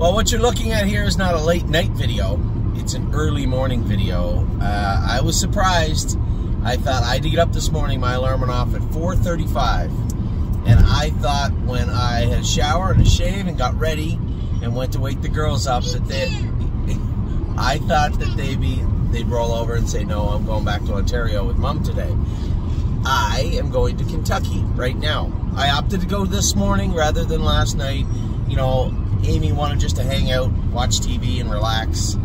Well, what you're looking at here is not a late night video. It's an early morning video. I was surprised. I thought I had to get up this morning. My alarm went off at 4:35. And I thought when I had a shower and a shave and got ready and went to wake the girls up that I thought that they'd roll over and say, no, I'm going back to Ontario with Mom today. I am going to Kentucky right now. I opted to go this morning rather than last night. You know, Amy wanted just to hang out, watch TV, and relax,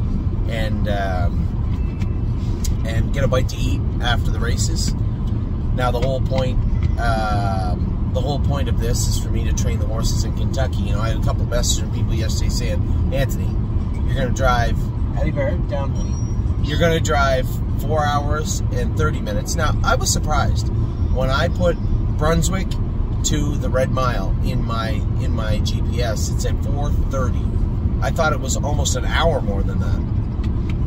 and get a bite to eat after the races. Now, the whole point of this is for me to train the horses in Kentucky. You know, I had a couple of messages from people yesterday saying, Anthony, you're going to drive, Hattie Bear, down, honey. You're going to drive 4 hours and 30 minutes. Now, I was surprised when I put Brunswick to the Red Mile in my GPS. It said 4:30. I thought it was almost an hour more than that.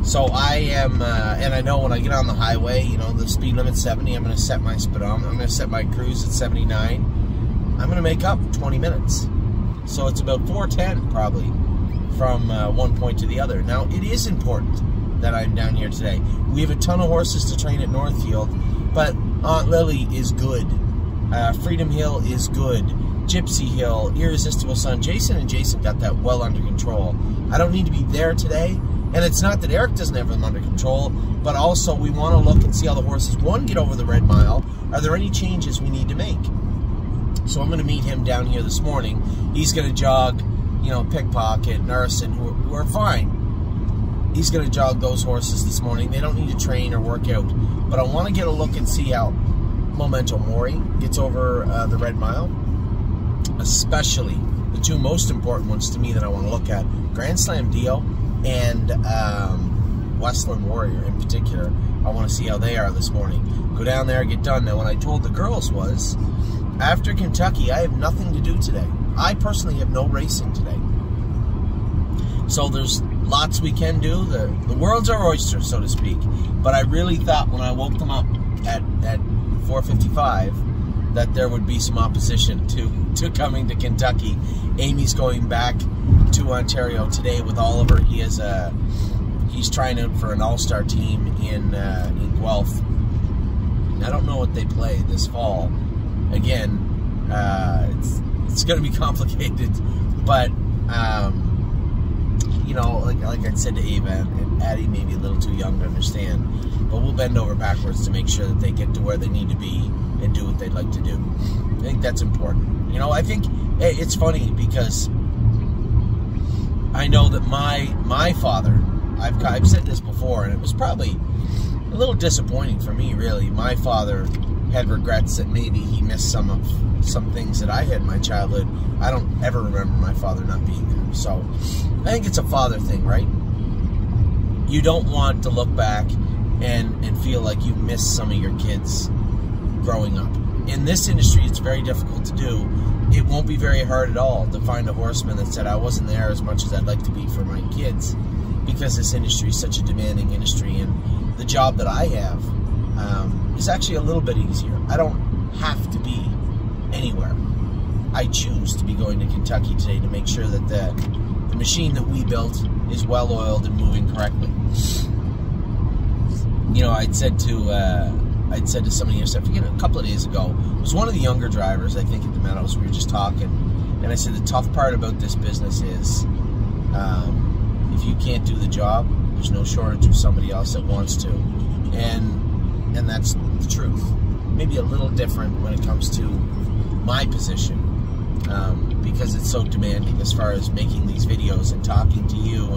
So I am, and I know when I get on the highway, you know, the speed limit's 70. I'm going to set my speedometer. I'm going to set my cruise at 79. I'm going to make up 20 minutes. So it's about 4:10 probably from one point to the other. Now, it is important that I'm down here today. We have a ton of horses to train at Northfield, but Aunt Lily is good. Freedom Hill is good. Gypsy Hill, Irresistible Sun. Jason and Jason got that well under control. I don't need to be there today, and it's not that Eric doesn't have them under control, but also we want to look and see how the horses, one, get over the Red Mile. Are there any changes we need to make? So I'm going to meet him down here this morning. He's going to jog, you know, Pickpocket, Narson, who are fine. He's going to jog those horses this morning. They don't need to train or work out, but I want to get a look and see how Memento Mori gets over the Red Mile, especially the two most important ones to me that I want to look at, Grand Slam Dio and Westland Warrior in particular. I want to see how they are this morning. Go down there, get done. Now, what I told the girls was, after Kentucky, I have nothing to do today. I personally have no racing today. So there's lots we can do. The world's our oyster, so to speak. But I really thought when I woke them up at 4:55 that there would be some opposition to coming to Kentucky. Amy's going back to Ontario today with Oliver. He's trying out for an all-star team in Guelph. I don't know what they play this fall. Again, it's going to be complicated, but you know, like I said to Ava, and Addie may be a little too young to understand, but we'll bend over backwards to make sure that they get to where they need to be and do what they'd like to do. I think that's important. You know, I think it's funny because I know that my father, I've said this before, and it was probably a little disappointing for me, really. My father had regrets that maybe he missed some things that I had in my childhood. I don't ever remember my father not being there. So I think it's a father thing, right? You don't want to look back and feel like you missed some of your kids growing up. In this industry, it's very difficult to do. It won't be very hard at all to find a horseman that said, I wasn't there as much as I'd like to be for my kids, because this industry is such a demanding industry, and the job that I have is actually a little bit easier. I don't have to be anywhere. I choose to be going to Kentucky today to make sure that the machine that we built is well oiled and moving correctly. You know, I'd said to somebody yesterday, I forget, a couple of days ago, it was one of the younger drivers, I think, at the Meadows. We were just talking, and I said the tough part about this business is if you can't do the job, there's no shortage of somebody else that wants to, and that's the truth. Maybe a little different when it comes to my position, because it's so demanding as far as making these videos and talking to you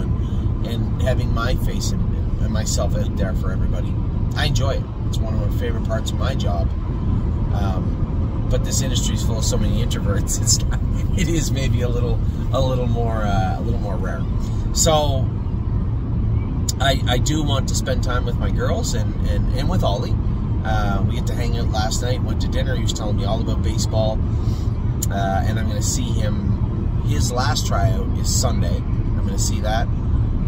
and having my face and myself out there for everybody. I enjoy it. It's one of my favorite parts of my job. But this industry is full of so many introverts. It is maybe a little more rare. So I do want to spend time with my girls and with Ollie. We get to hang out last night, went to dinner. He was telling me all about baseball. And I'm going to see him. His last tryout is Sunday. I'm going to see that.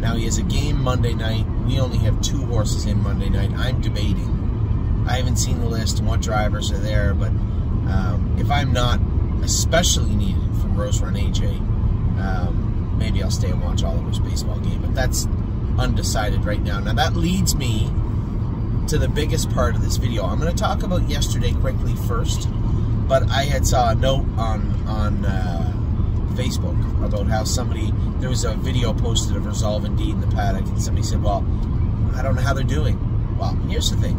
Now, he has a game Monday night. We only have 2 horses in Monday night. I'm debating. I haven't seen the list and what drivers are there, but if I'm not especially needed from Rose Run AJ, maybe I'll stay and watch Oliver's baseball game, but that's undecided right now. Now that leads me to the biggest part of this video. I'm going to talk about yesterday quickly first, but I had saw a note on Facebook about how there was a video posted of Resolve Indeed in the paddock, and somebody said, well, I don't know how they're doing. Well, here's the thing.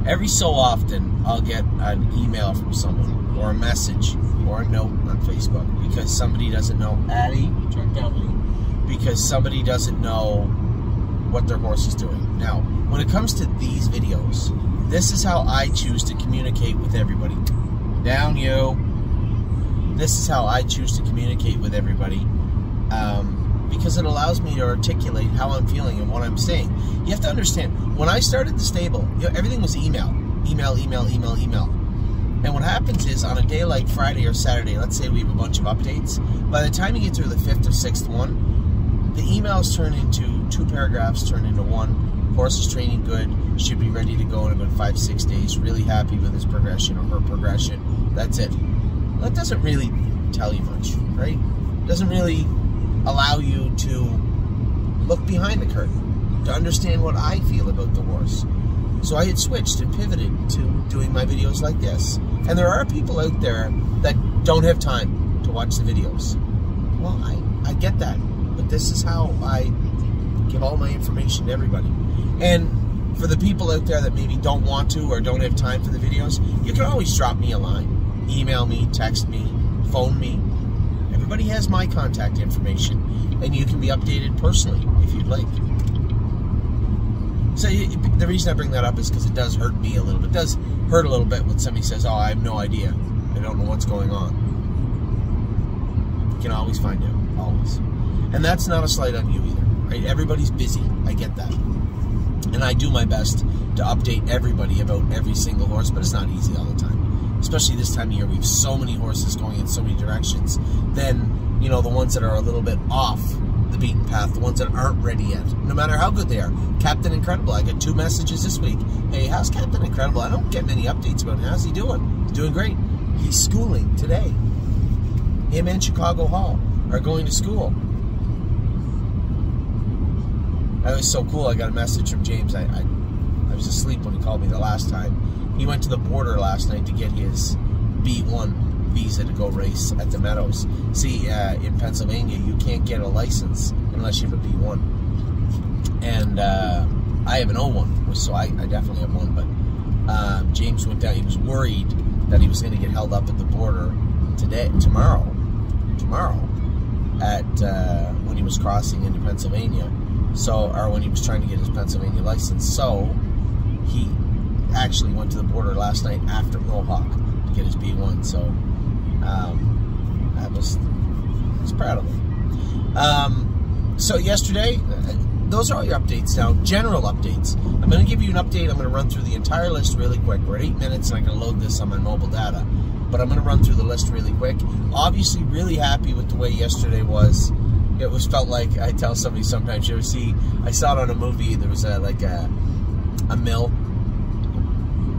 Every so often, I'll get an email from someone, or a message, or a note on Facebook, because somebody doesn't know, Addie, turn down, because somebody doesn't know what their horse is doing. Now, when it comes to these videos, this is how I choose to communicate with everybody. Down you. This is how I choose to communicate with everybody, because it allows me to articulate how I'm feeling and what I'm saying. You have to understand, when I started the stable, everything was email. And what happens is, on a day like Friday or Saturday, let's say we have a bunch of updates, by the time you get through the 5th or 6th one, the emails turn into 2 paragraphs, turn into 1. Horse is training good, should be ready to go in about 5-6 days, really happy with his progression or her progression. That's it. Well, that doesn't really tell you much, right? It doesn't really allow you to look behind the curtain, to understand what I feel about the horse. So I had switched and pivoted to doing my videos like this. And there are people out there that don't have time to watch the videos. Well, I get that. But this is how I give all my information to everybody. And for the people out there that maybe don't want to or don't have time for the videos, you can always drop me a line. Email me, text me, phone me. Everybody has my contact information. And you can be updated personally if you'd like. So the reason I bring that up is because it does hurt me a little bit. It does hurt a little bit when somebody says, oh, I have no idea. I don't know what's going on. You can always find out. Always. And that's not a slight on you either. Right? Everybody's busy. I get that. And I do my best to update everybody about every single horse, but it's not easy all the time. Especially this time of year, we have so many horses going in so many directions. Then, you know, the ones that are a little bit off the beaten path, the ones that aren't ready yet, no matter how good they are. Captain Incredible, I got 2 messages this week. Hey, how's Captain Incredible? I don't get many updates about him. How's he doing? He's doing great. He's schooling today. Him and Chicago Hall are going to school. That was so cool. I got a message from James. I was asleep when he called me the last time. He went to the border last night to get his B1 visa to go race at the Meadows. See, in Pennsylvania, you can't get a license unless you have a B1. And I have an O1, so I definitely have one. But James went down. He was worried that he was going to get held up at the border tomorrow, at when he was crossing into Pennsylvania. So, or when he was trying to get his Pennsylvania license. So, he actually went to the border last night after Mohawk to get his B1. So, I was proud of him. So yesterday, those are all your updates now, general updates. I'm going to give you an update. I'm going to run through the entire list really quick. We're at 8 minutes and I'm going to load this on my mobile data. But I'm going to run through the list really quick. Obviously, really happy with the way yesterday was. It was felt like, I tell somebody sometimes, you ever see, I saw it on a movie, there was a mill.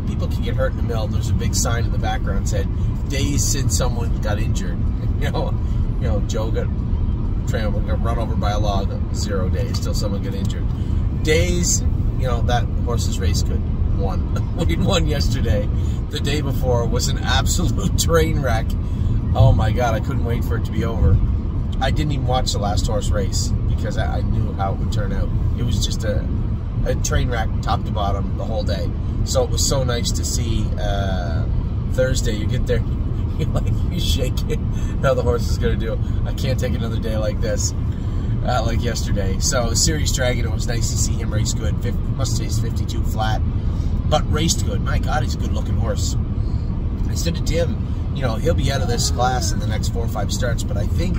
People can get hurt in a mill. There's a big sign in the background that said, days since someone got injured. You know, Joe got run over by a log, 0 days till someone got injured. Days, you know, that horse's race good. Won. We won yesterday. The day before was an absolute train wreck. Oh my God, I couldn't wait for it to be over. I didn't even watch the last horse race because I knew how it would turn out. It was just a train wreck top to bottom the whole day. So it was so nice to see Thursday. You get there, you shake it. How the horse is going to do. I can't take another day like this, like yesterday. So Sirius Dragon, it was nice to see him race good. Must say he's 52 flat, but raced good. My God, he's a good looking horse. Instead of Tim, you know, he'll be out of this class in the next 4 or 5 starts, but I think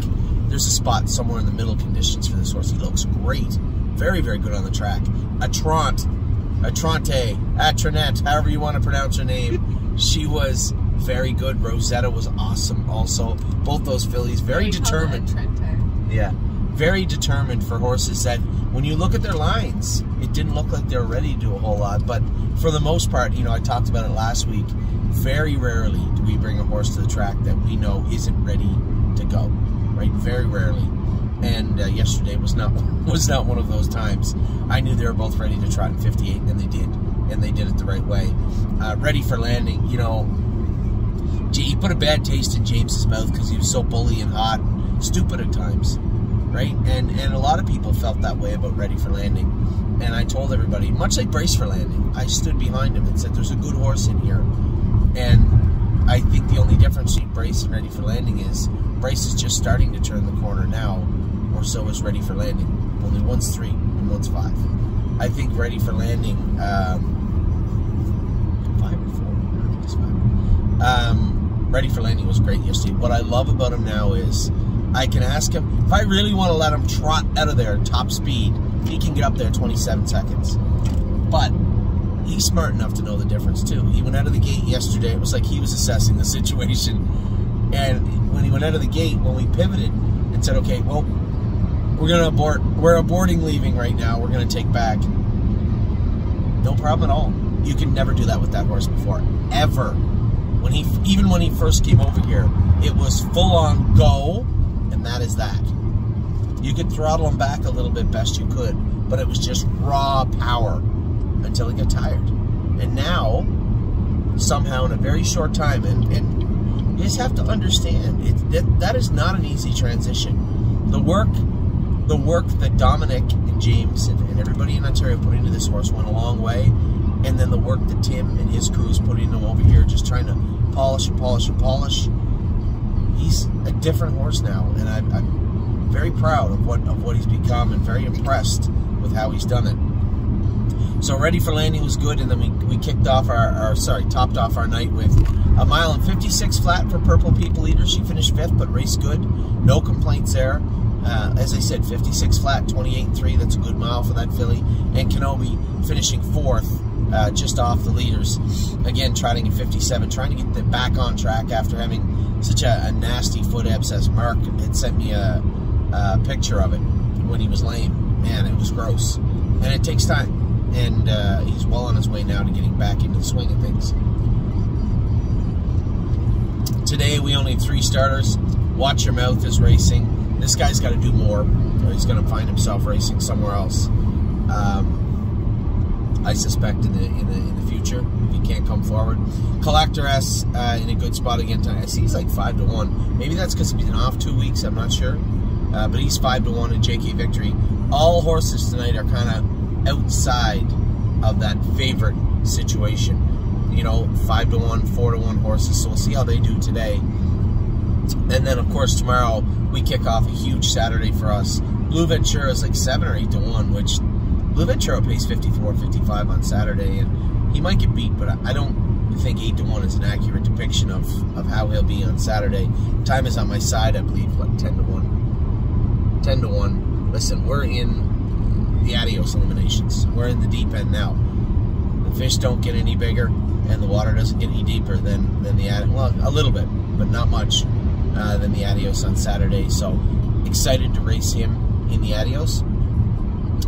there's a spot somewhere in the middle conditions for this horse. He looks great. Very, very good on the track. Atronte, however you want to pronounce her name. She was very good. Rosetta was awesome also. Both those fillies, very determined. Yeah, very determined for horses that, when you look at their lines, it didn't look like they were ready to do a whole lot. But for the most part, you know, I talked about it last week, very rarely do we bring a horse to the track that we know isn't ready to go. right? Very rarely. And yesterday was not one of those times. I knew they were both ready to trot in 58, and they did. And they did it the right way. Ready for Landing, you know, he put a bad taste in James's mouth because he was so bully and hot and stupid at times, right? And a lot of people felt that way about Ready for Landing. And I told everybody, much like Brace for Landing, I stood behind him and said, there's a good horse in here. And I think the only difference between Brace and Ready for Landing is Brace is just starting to turn the corner now, or so is Ready for Landing. Only one's 3 and one's 5. I think Ready for Landing, 5 or 4, I think it's 5. Ready for Landing was great yesterday. What I love about him now is I can ask him, if I really want to let him trot out of there top speed, he can get up there 27 seconds. But he's smart enough to know the difference too. He went out of the gate yesterday, it was like he was assessing the situation. And when he went out of the gate, when we pivoted and said, okay, well, we're going to abort. We're aborting leaving right now. We're going to take back. No problem at all. You can never do that with that horse before. Ever. Even when he first came over here, it was full on go, and that is that. You could throttle him back a little bit best you could, but it was just raw power until he got tired. And now, somehow in a very short time, and you just have to understand, that is not an easy transition. The work that Dominic and James and everybody in Ontario put into this horse went a long way, and then the work that Tim and his crews put into him over here, just trying to polish and polish and polish. He's a different horse now, and I'm very proud of what he's become, and very impressed with how he's done it. So Ready for Landing was good, and then we kicked off topped off our night with a 1:56 flat for Purple People Eater. She finished 5th, but raced good. No complaints there. As I said, 56 flat, 28.3. That's a good mile for that filly. And Kenobi finishing 4th, just off the leaders. Again, trotting at 57, trying to get them back on track after having such a nasty foot abscess. Mark had sent me a picture of it when he was lame. Man, it was gross. And it takes time. And he's well on his way now to getting back into the swing of things. Today we only have 3 starters. Watch Your Mouth is racing. This guy's got to do more, or he's going to find himself racing somewhere else. I suspect in the future, if he can't come forward. Collector S in a good spot again tonight. I see he's like 5-1. Maybe that's because he's been off 2 weeks. I'm not sure, but he's 5-1 in JK Victory. All horses tonight are kind of outside of that favorite situation. You know, 5-1, 4-1 horses. So we'll see how they do today. And then, of course, tomorrow we kick off a huge Saturday for us. Blue Ventura is like 7 or 8-1, which Blue Ventura pays 54, 55 on Saturday, and he might get beat, but I don't think 8-1 is an accurate depiction of how he'll be on Saturday. Time is on my side, I believe, what, 10-1? 10-1. Listen, we're in the Adios eliminations. We're in the deep end now. The fish don't get any bigger, and the water doesn't get any deeper than the Adios. Well, a little bit, but not much. Than the Adios on Saturday, so excited to race him in the Adios.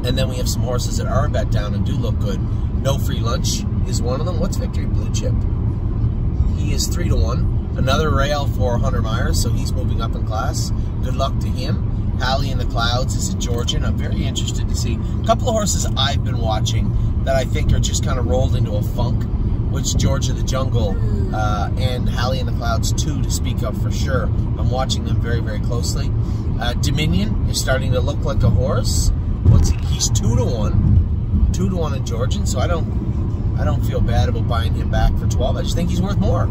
And then we have some horses that are bet down and do look good. No Free Lunch is one of them. What's Victory Blue Chip? He is 3-1. Another rail for Hunter Myers, so he's moving up in class. Good luck to him. Hallie in the Clouds is a Georgian. I'm very interested to see a couple of horses I've been watching that I think are just kind of rolled into a funk, which Georgia the Jungle and Hallie in the Clouds 2 to speak of for sure. I'm watching them very, very closely. Dominion is starting to look like a horse. He's 2-1. 2-1 in Georgian, so I don't feel bad about buying him back for 12. I just think he's worth more.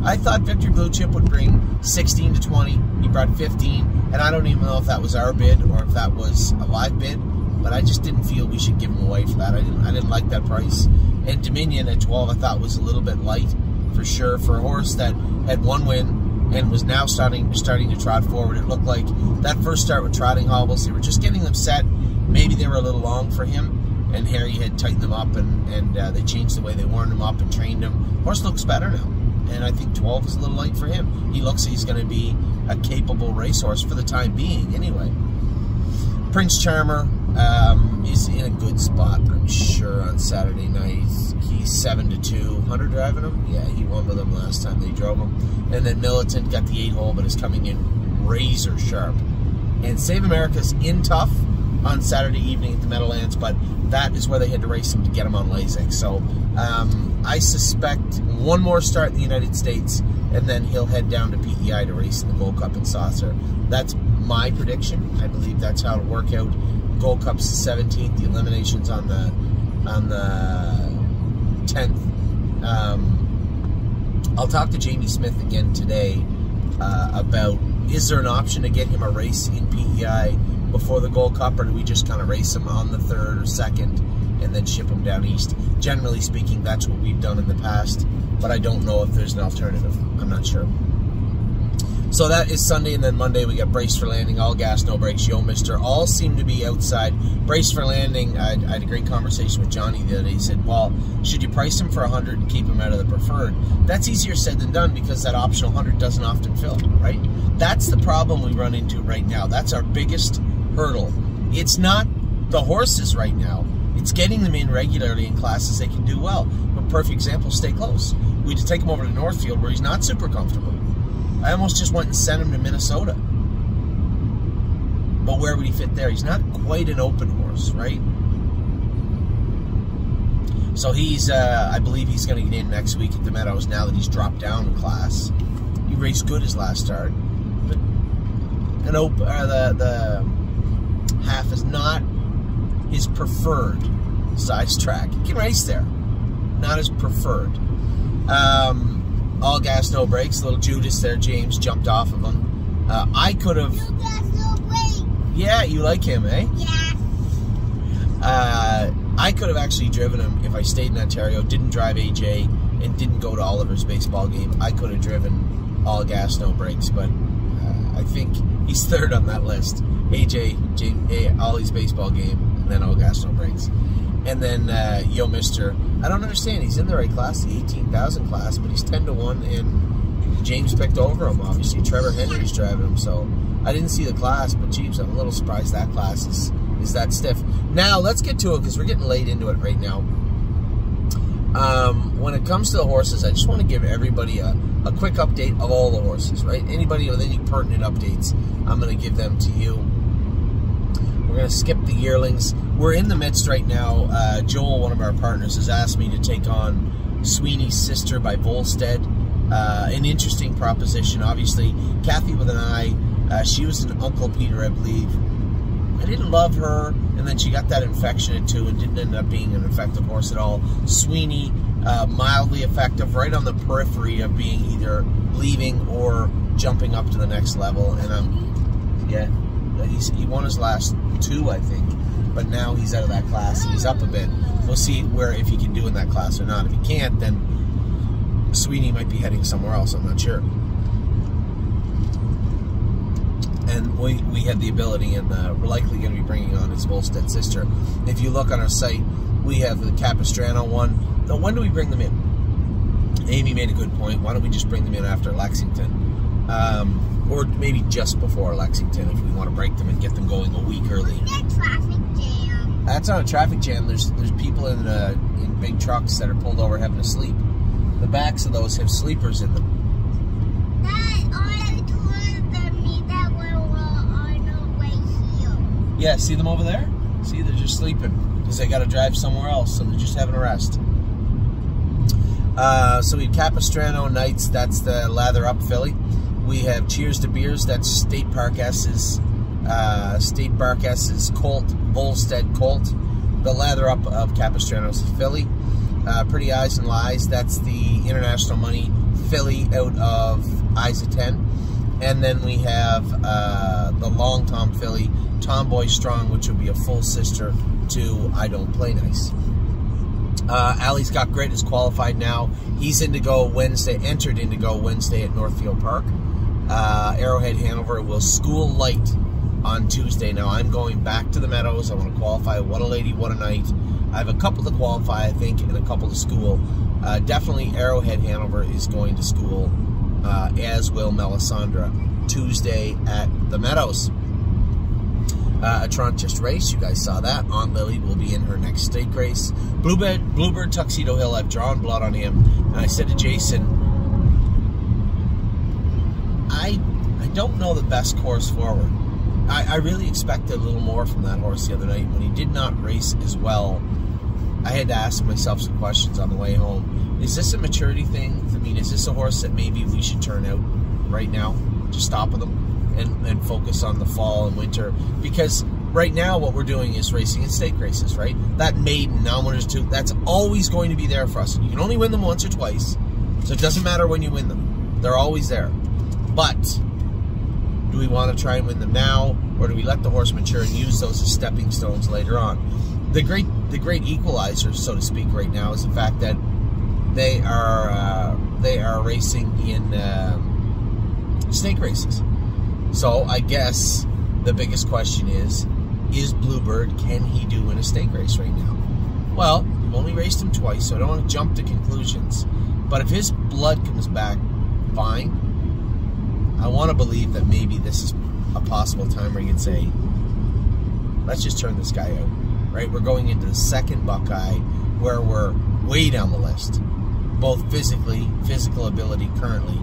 I thought Victory Blue Chip would bring 16 to 20. He brought 15, and I don't even know if that was our bid or if that was a live bid, but I just didn't feel we should give him away for that. I didn't like that price. And Dominion at 12 I thought was a little bit light for sure for a horse that had 1 win and was now starting to trot forward. It looked like that first start with trotting hobbles, they were just getting them set. Maybe they were a little long for him, and Harry had tightened them up, and they changed the way they warmed him up and trained him. Horse looks better now, and I think 12 is a little light for him. He looks like he's going to be a capable racehorse for the time being anyway. Prince Charmer is in a good spot, I'm sure, on Saturday night. He's 7-2. Hunter driving him? Yeah, he won with him last time they drove him. And then Militant got the 8-hole, but is coming in razor sharp. And Save America's in tough on Saturday evening at the Meadowlands, but that is where they had to race him to get him on Lasix. So I suspect one more start in the United States, and then he'll head down to PEI to race in the Gold Cup in Saucer. That's my prediction. I believe that's how it'll work out. Gold Cup's the 17th, the eliminations on the 10th. I'll talk to Jamie Smith again today about, is there an option to get him a race in PEI before the Gold Cup, or do we just kind of race him on the 3rd or 2nd and then ship him down east? Generally speaking, that's what we've done in the past, but I don't know if there's an alternative. I'm not sure. So that is Sunday, and then Monday we got Brace for Landing, All Gas, No Brakes, Yo Mister. All seem to be outside. Brace for Landing, I had a great conversation with Johnny the other day. He said, well, should you price him for 100 and keep him out of the preferred? That's easier said than done, because that optional 100 doesn't often fill, right? That's the problem we run into right now. That's our biggest hurdle. It's not the horses right now. It's getting them in regularly in classes they can do well. A perfect example, Stay Close. We had to take him over to Northfield, where he's not super comfortable. I almost just went and sent him to Minnesota. But where would he fit there? He's not quite an open horse, right? So he's, I believe he's going to get in next week at the Meadows now that he's dropped down in class. He raced good his last start. But the half is not his preferred size track. He can race there. Not his preferred. All Gas, No Brakes. Little Judas there, James, jumped off of him. I could have... No gas, no brakes. Yeah, you like him, eh? Yeah. I could have actually driven him if I stayed in Ontario, didn't drive AJ, and didn't go to Oliver's baseball game. I could have driven All Gas, No Brakes, but I think he's 3rd on that list. AJ, Ollie's baseball game, and then All Gas, No Brakes. And then Yo Mister. I don't understand. He's in the right class, the 18,000 class, but he's 10-1, and James picked over him, obviously. Trevor Henry's driving him, so I didn't see the class, but geez, I'm a little surprised that class is that stiff. Now, let's get to it, because we're getting late into it right now. When it comes to the horses, I just want to give everybody a quick update of all the horses, right? Anybody with any pertinent updates, I'm going to give them to you. We're going to skip the yearlings. We're in the midst right now. Joel, one of our partners, has asked me to take on Sweeney's Sister by Volstead. An interesting proposition. Obviously, Kathy with an I, she was an Uncle Peter, I believe. I didn't love her, and then she got that infection at 2 and didn't end up being an effective horse at all. Sweeney, mildly effective, right on the periphery of being either leaving or jumping up to the next level. And yeah, he won his last 2, I think, but now he's out of that class and he's up a bit. We'll see if he can do in that class or not. If he can't, then Sweeney might be heading somewhere else. I'm not sure. And we have the ability, and we're likely going to be bringing on his Volstead sister. If you look on our site, we have the Capistrano one. Now, when do we bring them in? Amy made a good point. Why don't we just bring them in after Lexington? Or maybe just before Lexington if we want to break them and get them going a week early. That traffic jam. That's not a traffic jam. There's people in big trucks that are pulled over having to sleep. The backs of those have sleepers in them. Yeah, see them over there? See, they're just sleeping because they got to drive somewhere else, so they're just having a rest. So we have Capistrano Knights, that's the Lather Up filly. We have Cheers to Beers, that's State Park S's Colt, Volstead Colt. The Lather Up of Capistrano's filly. Pretty Eyes and Lies, that's the International Money filly out of Isa 10. And then we have the Long Tom filly, Tomboy Strong, which would be a full sister to I Don't Play Nice. Allie's Got Grit is qualified now. He's entered Indigo Wednesday at Northfield Park. Arrowhead Hanover will school light on Tuesday. Now I'm going back to the Meadows. I want to qualify What a Lady, What a Night. I have a couple to qualify, I think, and a couple to school. Definitely Arrowhead Hanover is going to school, as will Melisandre, Tuesday at the Meadows. A Toronto race, you guys saw that. Aunt Lily will be in her next stake race. Bluebird Tuxedo Hill, I've drawn blood on him. And I said to Jason, I don't know the best course forward. I really expected a little more from that horse the other night. When he did not race as well, I had to ask myself some questions on the way home. Is this a maturity thing? I mean, is this a horse that maybe we should turn out right now? Just stop with him and focus on the fall and winter? Because right now what we're doing is racing in stake races, right? That maiden, now winners too, that's always going to be there for us. You can only win them once or twice, so it doesn't matter when you win them. They're always there. But do we want to try and win them now, or do we let the horse mature and use those as stepping stones later on? The great equalizer, so to speak, right now is the fact that they are racing in stake races. So I guess the biggest question is Bluebird, can he do in a stake race right now? Well, we've only raced him twice, so I don't want to jump to conclusions. But if his blood comes back fine, I want to believe that maybe this is a possible time where you can say, let's just turn this guy out, right? We're going into the second Buckeye where we're way down the list, both physical ability currently,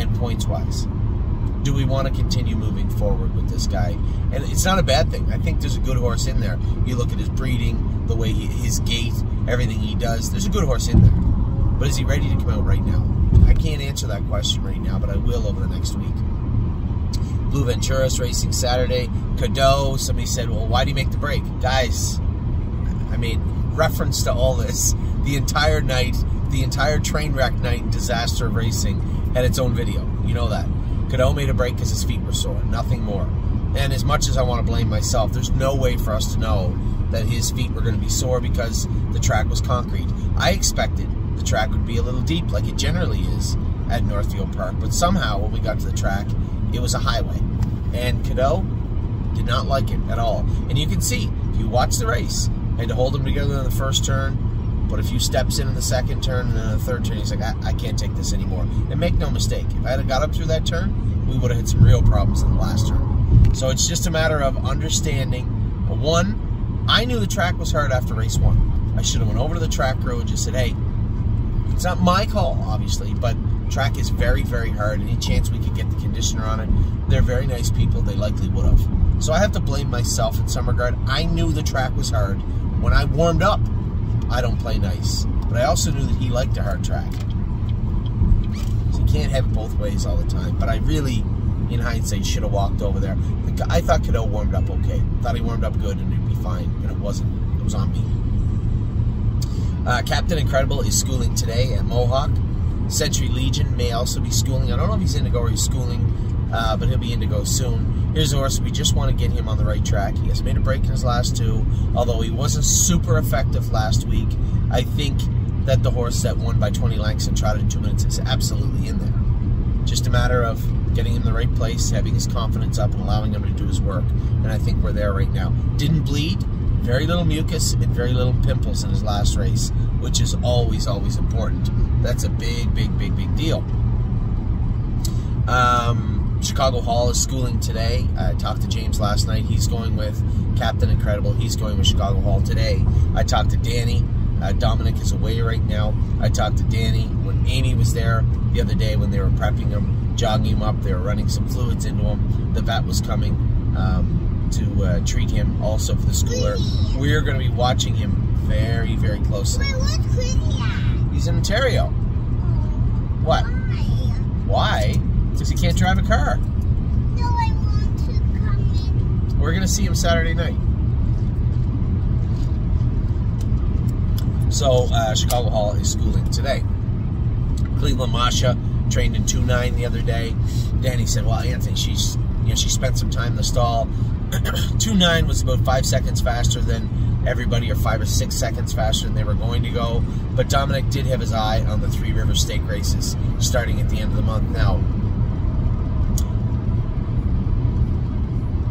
and points-wise. Do we want to continue moving forward with this guy? And it's not a bad thing. I think there's a good horse in there. You look at his breeding, the way his gait, everything he does, there's a good horse in there. But is he ready to come out right now? I can't answer that question right now, but I will over the next week. Blue Venturas racing Saturday. Cadeau, somebody said, well, why do you make the break? Guys, I made reference to all this. The entire night, the entire train wreck night and disaster of racing had its own video. You know that. Cadeau made a break because his feet were sore, nothing more. And as much as I want to blame myself, there's no way for us to know that his feet were going to be sore because the track was concrete. I expected the track would be a little deep like it generally is at Northfield Park, but somehow when we got to the track, it was a highway. And Cadeau did not like it at all. And you can see, if you watch the race, I had to hold him together in the first turn, put a few steps in the second turn, and then in the third turn, he's like, I can't take this anymore. And make no mistake, if I had got up through that turn, we would have had some real problems in the last turn. So it's just a matter of understanding. One, I knew the track was hard after race one. I should have went over to the track crew and just said, hey, it's not my call, obviously, but track is very, very hard. Any chance we could get the conditioner on it, they're very nice people. They likely would have. So I have to blame myself in some regard. I knew the track was hard. When I warmed up, I don't play nice. But I also knew that he liked a hard track. So you can't have it both ways all the time. But I really, in hindsight, should have walked over there. I thought Cadeau warmed up okay. Thought he warmed up good and it'd be fine. And it wasn't. It was on me. Captain Incredible is schooling today at Mohawk. Century Legion may also be schooling. I don't know if he's Indigo or he's schooling, but he'll be Indigo soon. Here's a horse. We just want to get him on the right track. He has made a break in his last two, although he wasn't super effective last week. I think that the horse that won by 20 lengths and trotted in 2 minutes is absolutely in there. Just a matter of getting him in the right place, having his confidence up, and allowing him to do his work. And I think we're there right now. Didn't bleed. Very little mucus and very little pimples in his last race, which is always, always important. That's a big, big, big, big deal. Chicago Hall is schooling today. I talked to James last night. He's going with Captain Incredible. He's going with Chicago Hall today. I talked to Danny. Dominic is away right now. I talked to Danny when Amy was there the other day when they were prepping him, jogging him up. They were running some fluids into him. The vet was coming to treat him also for the schooler. We're going to be watching him very, very closely. Wait, what's Chrissy at? He's in Ontario. What? Why? Because he can't drive a car. No, I want to come in. We're going to see him Saturday night. So, Chicago Hall is schooling today. Cleveland Masha trained in 2.9 the other day. Danny said, well, Anthony, she spent some time in the stall. 2.9 was about 5 seconds faster than everybody, or 5 or 6 seconds faster than they were going to go. But Dominic did have his eye on the Three River Stake races starting at the end of the month. Now,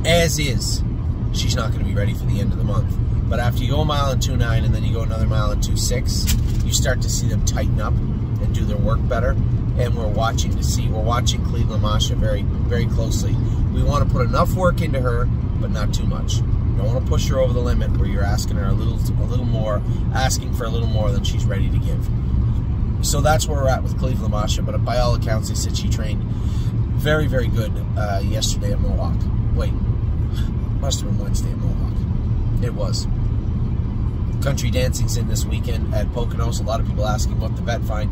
as is, she's not going to be ready for the end of the month. But after you go a mile in 2.9 and then you go another mile in 2.6, you start to see them tighten up and do their work better. And we're watching Cleveland Masha very, very closely. We want to put enough work into her, but not too much. You don't want to push her over the limit where you're asking her a little more, asking for a little more than she's ready to give. So that's where we're at with Cleveland Masha. But by all accounts, they said she trained very, very good yesterday at Mohawk. Wait, must have been Wednesday at Mohawk. It was. Country dancing's in this weekend at Poconos. A lot of people asking what the vet find.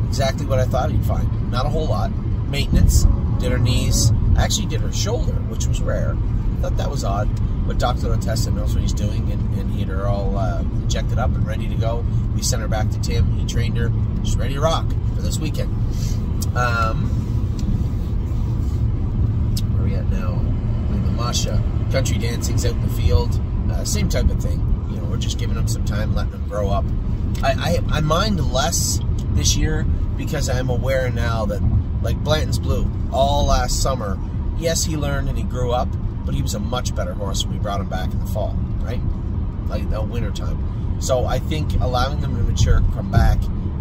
Exactly what I thought he'd find. Not a whole lot. Maintenance. Did her knees. Actually did her shoulder, which was rare. I thought that was odd. But Dr. Otesta knows what he's doing, and he had her all injected up and ready to go. We sent her back to Tim. He trained her. She's ready to rock for this weekend. Where are we at now? The Masha. Country dancing's out in the field. Same type of thing. You know, we're just giving them some time, letting them grow up. I mind less this year because I'm aware now that, like Blanton's Blue, all last summer, yes, he learned and he grew up, but he was a much better horse when we brought him back in the fall, right? Like the winter time. So I think allowing them to mature, come back,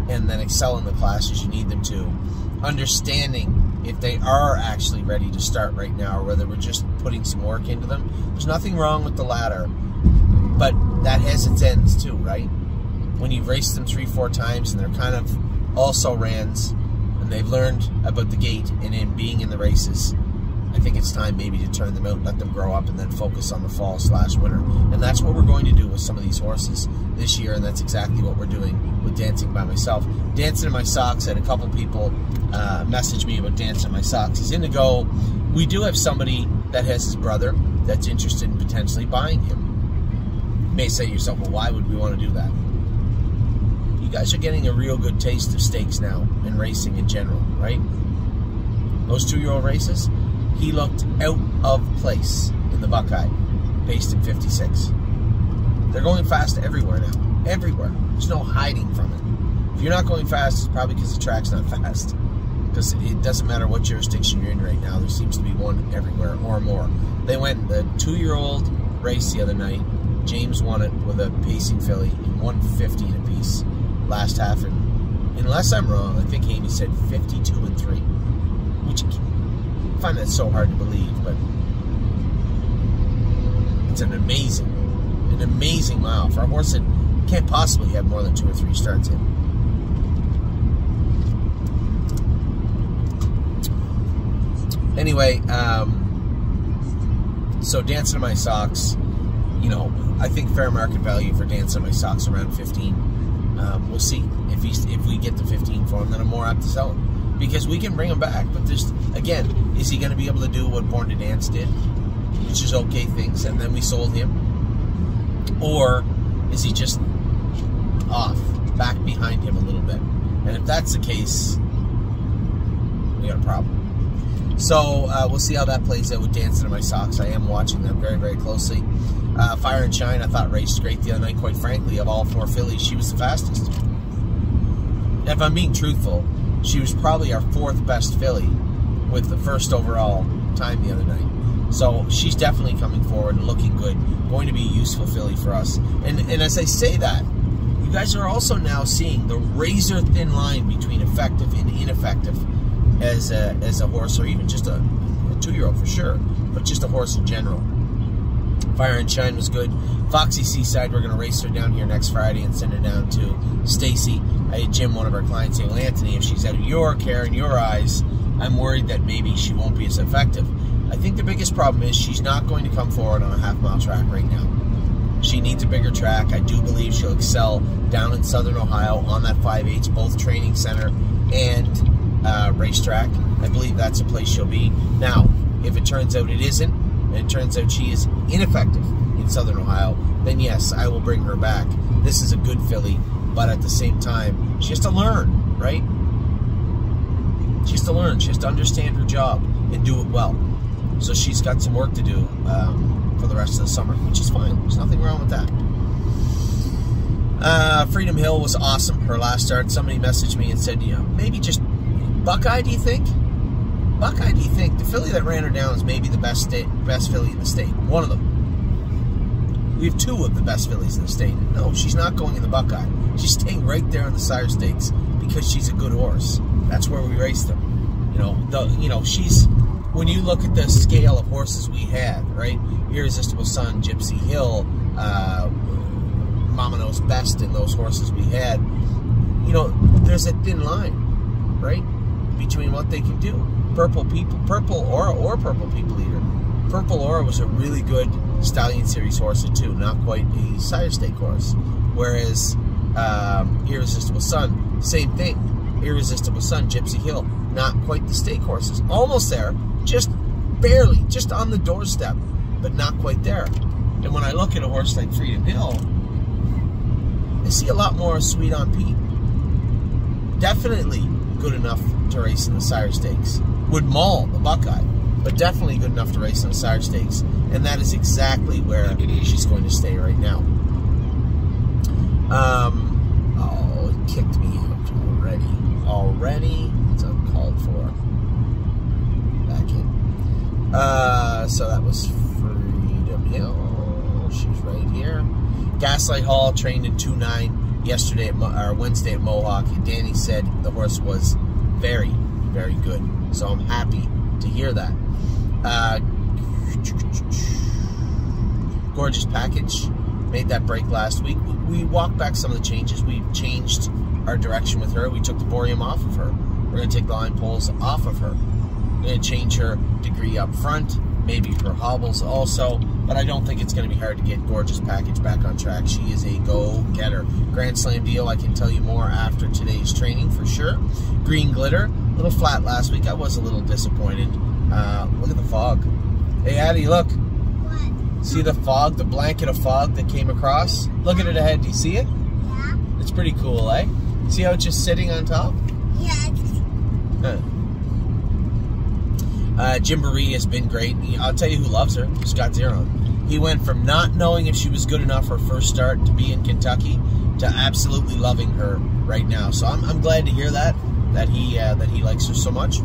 and then excel in the classes you need them to, understanding if they are actually ready to start right now or whether we're just putting some work into them. There's nothing wrong with the ladder, but that has its ends too, right? When you've raced them 3-4 times and they're kind of also rans and they've learned about the gate and in being in the races, I think it's time maybe to turn them out, let them grow up, and then focus on the fall/winter. And that's what we're going to do with some of these horses this year, and that's exactly what we're doing with Dancing by Myself. Dancing in My Socks, had a couple people message me about Dancing in My Socks. He's in to go. We do have somebody that has his brother that's interested in potentially buying him. You may say to yourself, well, why would we want to do that? You guys are getting a real good taste of stakes now and racing in general, right? Those 2-year-old races, he looked out of place in the Buckeye, paced in 56. They're going fast everywhere now. Everywhere. There's no hiding from it. If you're not going fast, it's probably because the track's not fast. Because it doesn't matter what jurisdiction you're in right now, there seems to be one everywhere or more. They went the 2-year-old race the other night. James won it with a pacing filly in 1:15 apiece last half. And unless I'm wrong, I think Amy said 52-3, which I find that so hard to believe, but it's an amazing mile for a horse that can't possibly have more than 2 or 3 starts in. Anyway, so Dancing in My Socks, you know, I think fair market value for Dancing in My Socks around 15. We'll see if we get to 15 for him, then I'm more apt to sell him. Because we can bring him back, but there's, again, is he going to be able to do what Born to Dance did, which is okay things, and then we sold him? Or is he just off, back behind him a little bit? And if that's the case, we got a problem. So we'll see how that plays out with Dancing in My Socks. I am watching them very, very closely. Fire and Shine, I thought raced great the other night. Quite frankly, of all 4 fillies, she was the fastest. If I'm being truthful, she was probably our 4th best filly with the 1st overall time the other night. So she's definitely coming forward and looking good. Going to be a useful filly for us. And as I say that, you guys are also now seeing the razor-thin line between effective and ineffective as a horse, or even just a 2-year-old for sure, but just a horse in general. Fire and Shine was good. Foxy Seaside, we're going to race her down here next Friday and send her down to Stacy. I had Jim, one of our clients, say, well, Anthony, if she's out of your care and your eyes, I'm worried that maybe she won't be as effective. I think the biggest problem is she's not going to come forward on a half-mile track right now. She needs a bigger track. I do believe she'll excel down in Southern Ohio on that 5/8, both training center and racetrack. I believe that's a place she'll be. Now, if it turns out it isn't, and it turns out she is ineffective in Southern Ohio, then yes, I will bring her back. This is a good filly, but at the same time, she has to learn, right? She has to learn. She has to understand her job and do it well. So she's got some work to do for the rest of the summer, which is fine. There's nothing wrong with that. Freedom Hill was awesome, her last start. Somebody messaged me and said, you know, maybe just Buckeye, do you think? Buckeye, do you think? The filly that ran her down is maybe the best filly in the state. One of them. We have 2 of the best fillies in the state. No, she's not going in the Buckeye. She's staying right there in the Sire Stakes because she's a good horse. That's where we race them. She's, when you look at the scale of horses we had, right? Irresistible Sun, Gypsy Hill, Mama Knows Best, and those horses we had, you know, there's a thin line, right, between what they can do. Purple Aura or Purple People Eater. Purple Aura was a really good Stallion Series horse too, not quite a Sire Stake horse. Whereas Irresistible Sun, same thing. Irresistible Sun, Gypsy Hill, not quite the stake horses. Almost there, just barely, just on the doorstep, but not quite there. And when I look at a horse like Freedom Hill, I see a lot more Sweet on Pete. Definitely good enough to race in the Sire Stakes. Would maul the Buckeye, but definitely good enough to race in the Sire Stakes. And that is exactly where she's going to stay right now. Oh, it kicked me out already. It's uncalled for. Back in. So that was Freedom Hill. She's right here. Gaslight Hall trained in 2.9 yesterday or Wednesday at Mohawk. Danny said the horse was very, very good. So I'm happy to hear that. Gorgeous Package made that break last week. We walked back some of the changes. We changed our direction with her. We took the Boreum off of her. We're going to take the line poles off of her. We're going to change her degree up front, maybe her hobbles also, but I don't think it's going to be hard to get Gorgeous Package back on track. She is a go-getter. Grand Slam deal, I can tell you more after today's training for sure. Green Glitter, a little flat last week. I was a little disappointed. Look at the fog. Hey, Addie, look. What? See the fog, the blanket of fog that came across? Look at it ahead. Do you see it? Yeah. It's pretty cool, eh? See how it's just sitting on top? Yeah. Gymboree has been great. I'll tell you who loves her. Scott Zeron. He went from not knowing if she was good enough her first start to be in Kentucky to absolutely loving her right now. So I'm glad to hear that he likes her so much.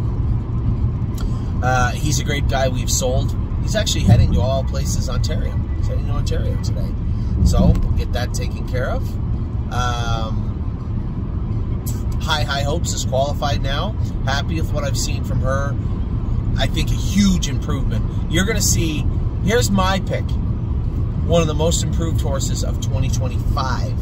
He's a great guy we've sold. He's actually heading to All Places Ontario. He's heading to Ontario today. So we'll get that taken care of. High Hopes is qualified now. Happy with what I've seen from her. I think a huge improvement. You're going to see, here's my pick. One of the most improved horses of 2025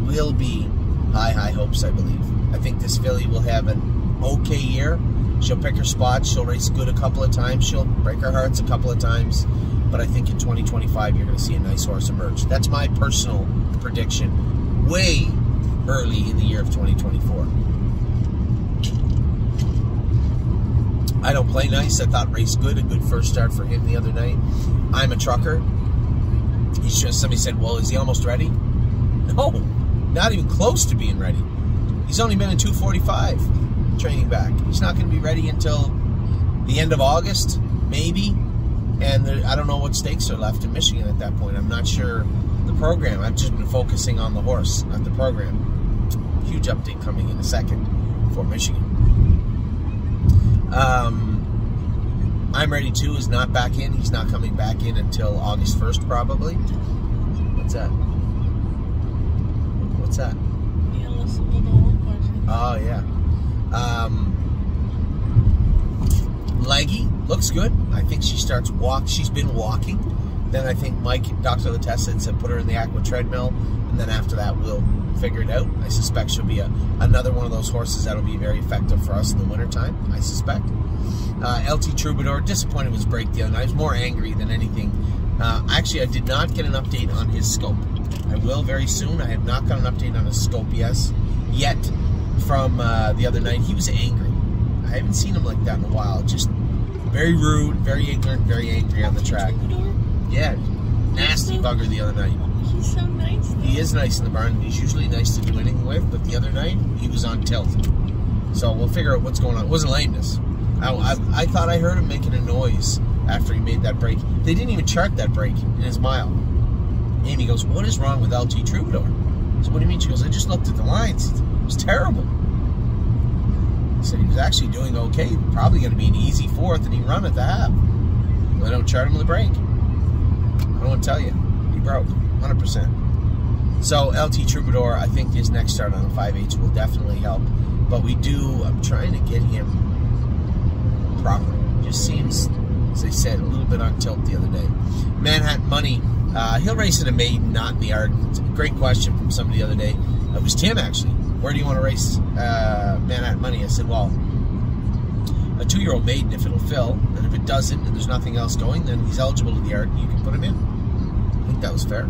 will be High Hopes, I believe. I think this filly will have an okay year. She'll pick her spots. She'll race good a couple of times. She'll break her hearts a couple of times. But I think in 2025, you're going to see a nice horse emerge. That's my personal prediction. Way early in the year of 2024. I Don't Play Nice, I thought raced good. A good first start for him the other night. I'm a Trucker. He's just, somebody said, well, is he almost ready? No, not even close to being ready. He's only been in 245 training back. He's not going to be ready until the end of August, maybe. And I don't know what stakes are left in Michigan at that point. I'm not sure the program. I've just been focusing on the horse, not the program. Huge update coming in a second for Michigan. I'm Ready Too is not back in. He's not coming back in until August 1st, probably. What's that? What's that? Yeah, listen to the whole question. Oh, yeah. Leggy looks good. I think she starts walk. She's been walking. Then I think Mike, Dr. Latessa, said put her in the aqua treadmill, and then after that we'll figure it out. I suspect she'll be another one of those horses that'll be very effective for us in the wintertime, I suspect. LT Troubadour, disappointed with his break the other night. I was more angry than anything. Actually, I did not get an update on his scope. I will very soon. I have not got an update on his scope yet from the other night. He was angry. I haven't seen him like that in a while. Just very rude, very ignorant, very angry on the track. Yeah, nasty bugger the other night. He's so nice though. He is nice in the barn. He's usually nice to do anything with, but the other night, he was on tilt. So we'll figure out what's going on. It wasn't lameness. I thought I heard him making a noise after he made that break. They didn't even chart that break in his mile. Amy goes, what is wrong with LT Troubadour? I said, what do you mean? She goes, I just looked at the lines. It was terrible. I said, he was actually doing okay. Probably going to be an easy fourth, and he run at the half. They don't chart him with a break. I don't want to tell you. He broke. 100%. So LT Troubadour, I think his next start on a 5/8 will definitely help. But I'm trying to get him proper. Just seems, as I said, a little bit on tilt the other day. Manhattan Money, he'll race in a maiden, not in the Arden. Great question from somebody the other day. It was Tim, actually. Where do you want to race Manhattan Money? I said, well, a 2-year-old maiden if it'll fill, and if it doesn't and there's nothing else going, then he's eligible to the yard and you can put him in. I think that was fair.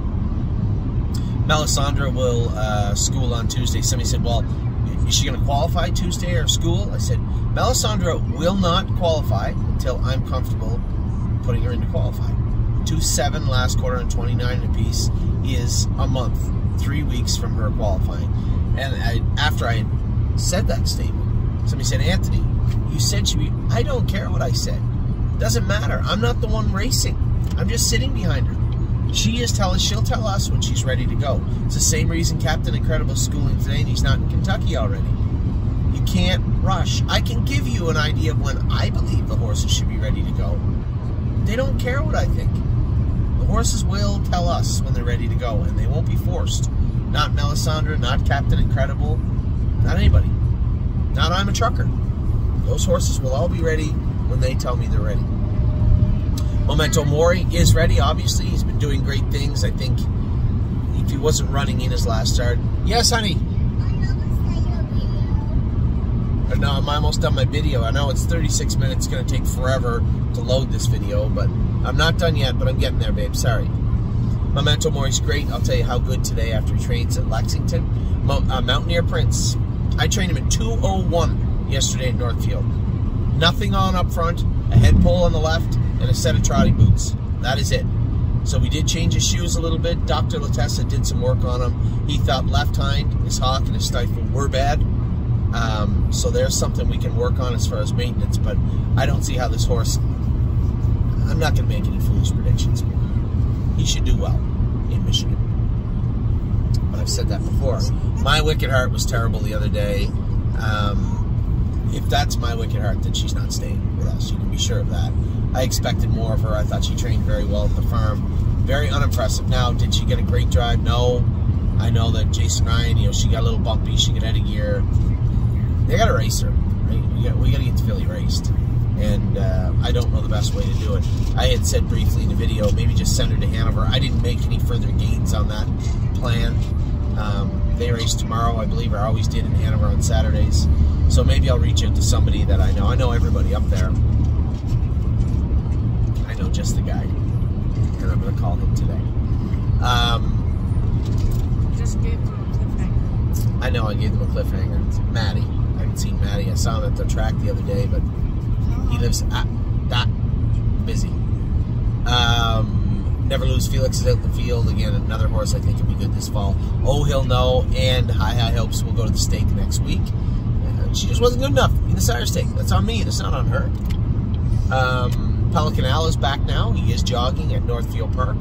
Melisandre will school on Tuesday. Somebody said, well, is she going to qualify Tuesday or school? I said, Melisandre will not qualify until I'm comfortable putting her into qualify. 2.7 last quarter and 29 apiece is a month, 3 weeks from her qualifying. And after I had said that statement, somebody said, Anthony, you said she'd be... I don't care what I said. It doesn't matter. I'm not the one racing. I'm just sitting behind her. She'll tell us when she's ready to go. It's the same reason Captain Incredible's schooling today and he's not in Kentucky already. You can't rush. I can give you an idea of when I believe the horses should be ready to go. They don't care what I think. The horses will tell us when they're ready to go, and they won't be forced. Not Melisandre, not Captain Incredible, not anybody. Not I'm a Trucker. Those horses will all be ready when they tell me they're ready. Memento Mori is ready, obviously. He's been doing great things. I think if he wasn't running in his last start... Yes, honey? No, I'm almost done my video. I know it's 36 minutes. It's going to take forever to load this video, but I'm not done yet, but I'm getting there, babe. Sorry. Memento Mori's great. I'll tell you how good today after he trains at Lexington. Mountaineer Prince. I trained him at 2:01 yesterday at Northfield. Nothing on up front, a head pole on the left, and a set of trotting boots. That is it. So we did change his shoes a little bit. Dr. Latessa did some work on him. He thought left hind, his hock, and his stifle were bad. So there's something we can work on as far as maintenance, but I don't see how this horse... I'm not going to make any foolish predictions. He should do well in Michigan. But I've said that before. My Wicked Heart was terrible the other day. If that's My Wicked Heart, then she's not staying with us. You can be sure of that. I expected more of her. I thought she trained very well at the farm. Very unimpressive. Now, did she get a great drive? No. I know that Jason Ryan, you know, she got a little bumpy. She got out of gear. They got to race her. Right? We got to get the filly raced. And I don't know the best way to do it. I had said briefly in the video, maybe just send her to Hanover. I didn't make any further gains on that plan. They race tomorrow, I believe, or I always did in Hanover on Saturdays. So maybe I'll reach out to somebody that I know. I know everybody up there. I know just the guy. And I'm going to call him today. Just gave them a cliffhanger. I know, I gave them a cliffhanger. It's Maddie. I haven't seen Maddie. I saw him at the track the other day, but he lives that busy. Never Lose Felix is out in the field. Again, another horse I think will be good this fall. Oh, He'll Know and High Hopes will go to the stake next week. She just wasn't good enough in the sire stake. That's on me. That's not on her. Pelican Al is back now. He is jogging at Northfield Park.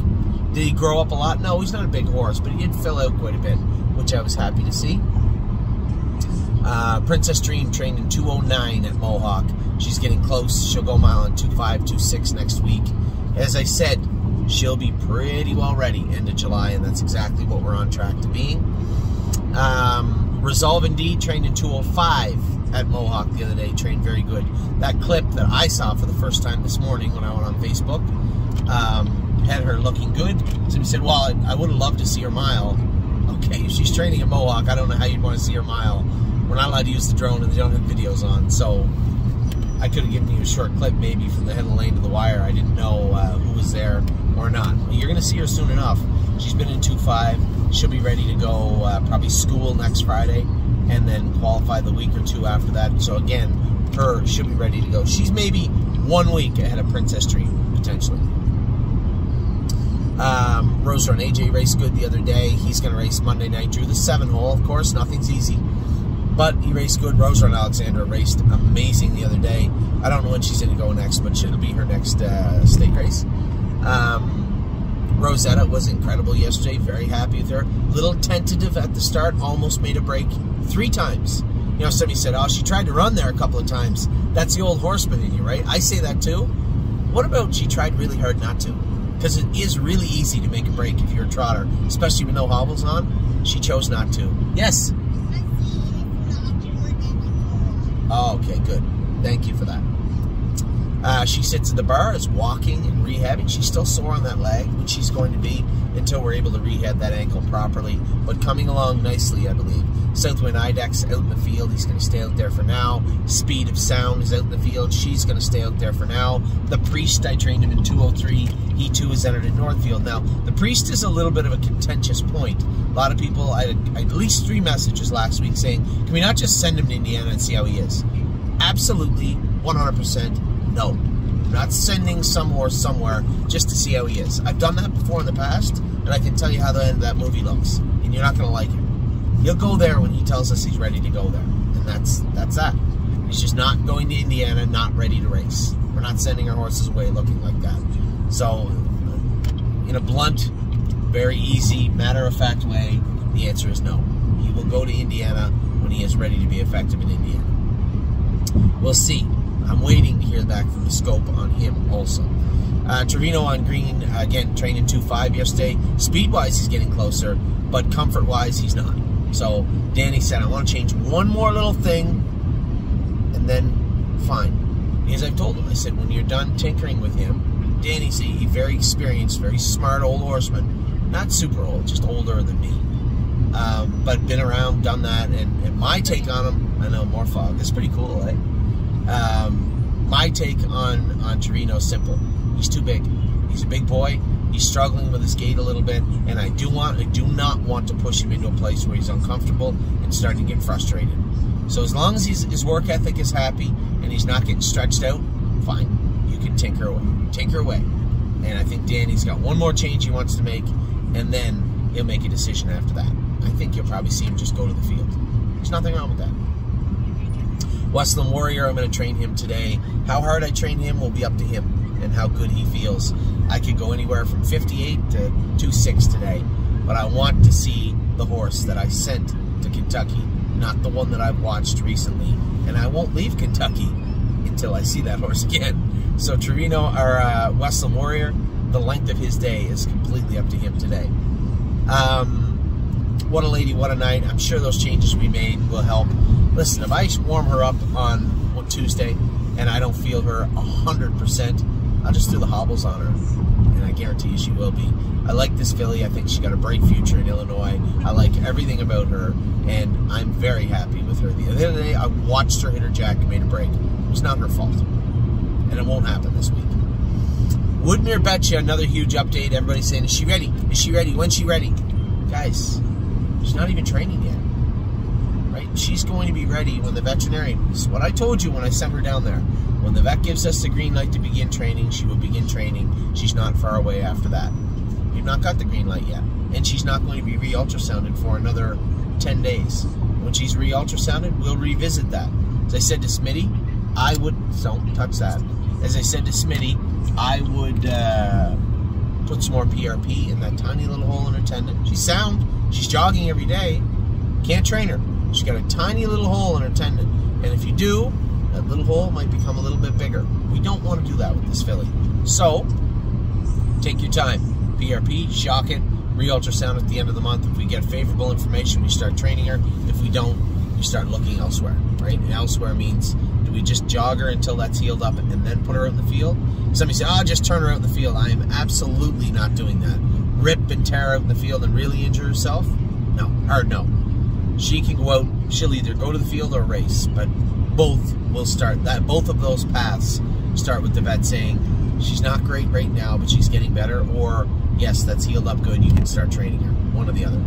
Did he grow up a lot? No, he's not a big horse, but he did fill out quite a bit, which I was happy to see. Princess Dream trained in 2:09 at Mohawk. She's getting close. She'll go a mile in 2:5, 2:6 next week. As I said, she'll be pretty well ready end of July, and that's exactly what we're on track to being. Resolve Indeed trained in 2:05 at Mohawk the other day. Trained very good. That clip that I saw for the first time this morning when I went on Facebook had her looking good. Somebody said, well, I would have loved to see her mile. Okay, if she's training at Mohawk, I don't know how you'd want to see her mile. We're not allowed to use the drone and they don't have videos on, so I could have given you a short clip maybe from the head of the lane to the wire. I didn't know who was there or not. You're going to see her soon enough. She's been in 2:5. She'll be ready to go probably school next Friday and then qualify the week or two after that. So again, she'll be ready to go. She's maybe 1 week ahead of Princess Dream, potentially. Rose Run AJ raced good the other day. He's going to race Monday night. Drew the 7-hole. Of course, nothing's easy. But he raced good. Rose Run Alexandra raced amazing the other day. I don't know when she's going to go next, but it'll be her next state race. Rosetta was incredible yesterday. Very happy with her. Little tentative at the start. Almost made a break 3 times. You know, somebody said, oh, she tried to run there a couple of times. That's the old horseman in you, right? I say that too. What about she tried really hard not to? Because it is really easy to make a break if you're a trotter, especially with no hobbles on. She chose not to. Yes? Oh, okay, good. Thank you for that. She sits at the bar, is walking and rehabbing. She's still sore on that leg, which she's going to be until we're able to rehab that ankle properly. But coming along nicely, I believe. Southwind Idex out in the field. He's going to stay out there for now. Speed of Sound is out in the field. She's going to stay out there for now. The Priest, I trained him in 203. He too is entered in Northfield. Now, the Priest is a little bit of a contentious point. A lot of people, I had at least 3 messages last week saying, can we not just send him to Indiana and see how he is? Absolutely, 100%. No, I'm not sending some horse somewhere just to see how he is. I've done that before in the past, and I can tell you how the end of that movie looks, and you're not going to like it. He'll go there when he tells us he's ready to go there, and that's that. He's just not going to Indiana, not ready to race. We're not sending our horses away looking like that. So, in a blunt, very easy, matter-of-fact way, the answer is no. He will go to Indiana when he is ready to be effective in Indiana. We'll see. I'm waiting to hear back from the scope on him also. Trevino on green, again, trained in 2.5 yesterday. Speed-wise, he's getting closer, but comfort-wise, he's not. So Danny said, I want to change one more little thing, and then fine. As I've told him, I said, when you're done tinkering with him, Danny's a very experienced, very smart old horseman. Not super old, just older than me. But been around, done that, and my take on him, I know, more fog. It's pretty cool, eh? My take on Trevino is simple. He's too big. He's a big boy. He's struggling with his gait a little bit, and I do not want to push him into a place where he's uncomfortable and starting to get frustrated. So as long as his work ethic is happy and he's not getting stretched out, fine. You can tinker away. Tinker away. And I think Danny's got one more change he wants to make, and then he'll make a decision after that. I think you'll probably see him just go to the field. There's nothing wrong with that. Westland Warrior, I'm going to train him today. How hard I train him will be up to him and how good he feels. I could go anywhere from 58 to 2.6 today, but I want to see the horse that I sent to Kentucky, not the one that I've watched recently, and I won't leave Kentucky until I see that horse again. So Trevino, or Westland Warrior, the length of his day is completely up to him today. What a lady, what a night. I'm sure those changes we made will help. Listen, if I warm her up on Tuesday and I don't feel her 100%, I'll just do the hobbles on her, and I guarantee you she will be. I like this filly. I think she got a bright future in Illinois. I like everything about her, and I'm very happy with her. The other day, I watched her hit her jack and made a break. It was not her fault, and it won't happen this week. Woodmere Betcha, another huge update. Everybody's saying, is she ready? Is she ready? When's she ready? Guys, she's not even training yet. Right? She's going to be ready when the veterinarian, this is what I told you when I sent her down there. When the vet gives us the green light to begin training, she will begin training. She's not far away after that. We've not got the green light yet. And she's not going to be re-ultrasounded for another 10 days. When she's re-ultrasounded, we'll revisit that. As I said to Smitty, I would, don't touch that. As I said to Smitty, I would put some more PRP in that tiny little hole in her tendon. She's sound. She's jogging every day. Can't train her. She's got a tiny little hole in her tendon. And if you do, that little hole might become a little bit bigger. We don't want to do that with this filly. So, take your time. PRP, shock it, re-ultrasound at the end of the month. If we get favorable information, we start training her. If we don't, we start looking elsewhere, right? And elsewhere means, do we just jog her until that's healed up and then put her out in the field? Somebody said, oh, just turn her out in the field. I am absolutely not doing that. Rip and tear out in the field and really injure herself? No, hard no. She can go out, she'll either go to the field or race, but both will start that. Both of those paths start with the vet saying, she's not great right now, but she's getting better, or yes, that's healed up good, you can start training her. One or the other.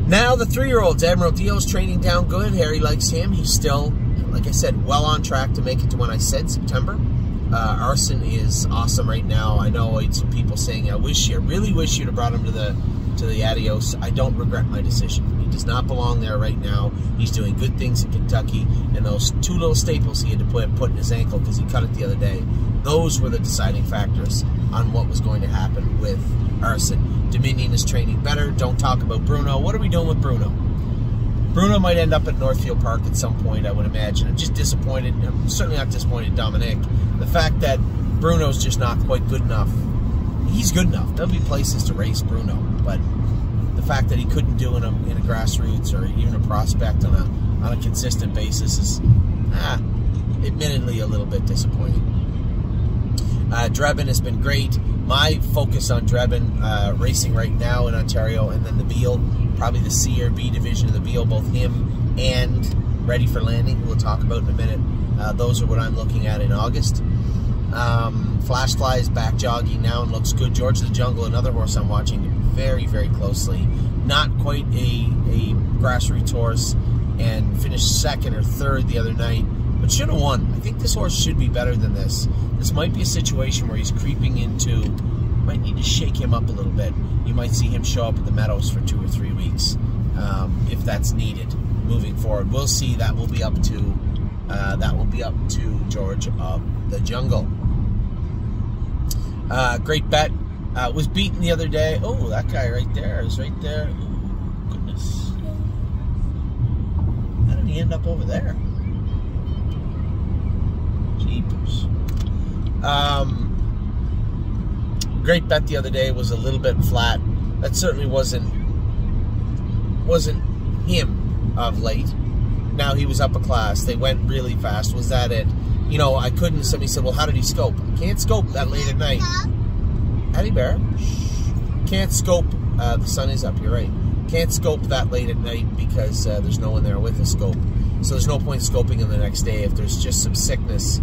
Now the 3-year-olds, Admiral Dio's training down good. Harry likes him. He's still, like I said, well on track to make it to when I said September. Arson is awesome right now. I know I had some people saying, I really wish you'd have brought him to the Adios. I don't regret my decision. He does not belong there right now. He's doing good things in Kentucky, and those 2 little staples he had to put in his ankle because he cut it the other day, those were the deciding factors on what was going to happen with Arson. Dominion is training better. Don't talk about Bruno. What are we doing with Bruno? Bruno might end up at Northfield Park at some point, I would imagine. I'm just disappointed. I'm certainly not disappointed in Dominic. The fact that Bruno's just not quite good enough. He's good enough. There'll be places to race Bruno, but the fact that he couldn't do it in a grassroots or even a prospect on a consistent basis is, admittedly a little bit disappointing. Drebin has been great. My focus on Drebin racing right now in Ontario, and then the Beal, probably the C or B division of the Beal, both him and Ready for Landing, we'll talk about in a minute. Those are what I'm looking at in August. Flashfly is back jogging now and looks good. George of the Jungle, another horse I'm watching very, very closely. Not quite a grassroots horse, and finished second or third the other night, but should have won. I think this horse should be better than this. This might be a situation where he's creeping into, might need to shake him up a little bit. You might see him show up at the Meadows for 2 or 3 weeks, if that's needed moving forward. We'll see. That will be up to George of the Jungle. Great Bet was beaten the other day. Oh, that guy right there is right there. Oh, goodness. How did he end up over there? Jeepers. Great Bet the other day was a little bit flat. That certainly wasn't him of late. Now he was up a class. They went really fast. Was that it? You know, I couldn't. Somebody said, well, how did he scope? Can't scope that late at night. Addie Bear. Can't scope. The sun is up. You're right. Can't scope that late at night because there's no one there with a scope. So there's no point scoping him the next day. If there's just some sickness,